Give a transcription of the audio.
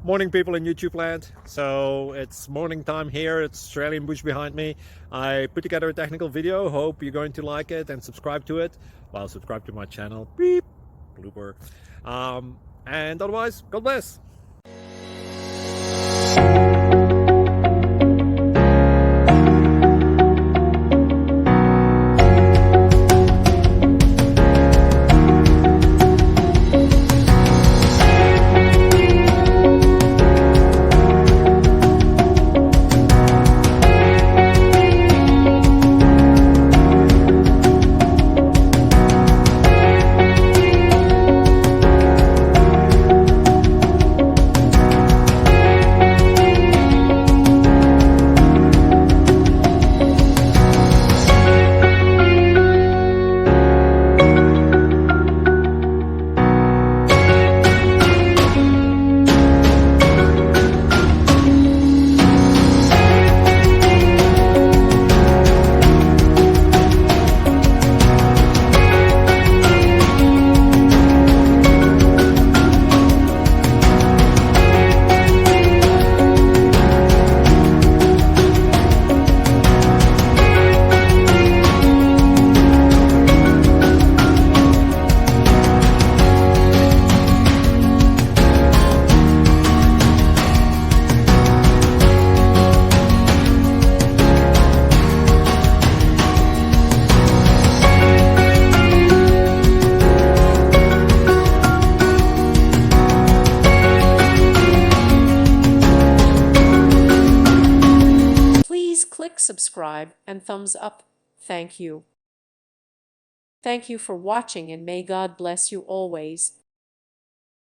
Morning, people in YouTube land. So it's morning time here. It's Australian bush behind me. I put together a technical video. Hope you're going to like it and subscribe to it. Well, subscribe to my channel. Beep. Blooper. And otherwise, God bless. Please click subscribe and thumbs up. Thank you. Thank you for watching, and may God bless you always.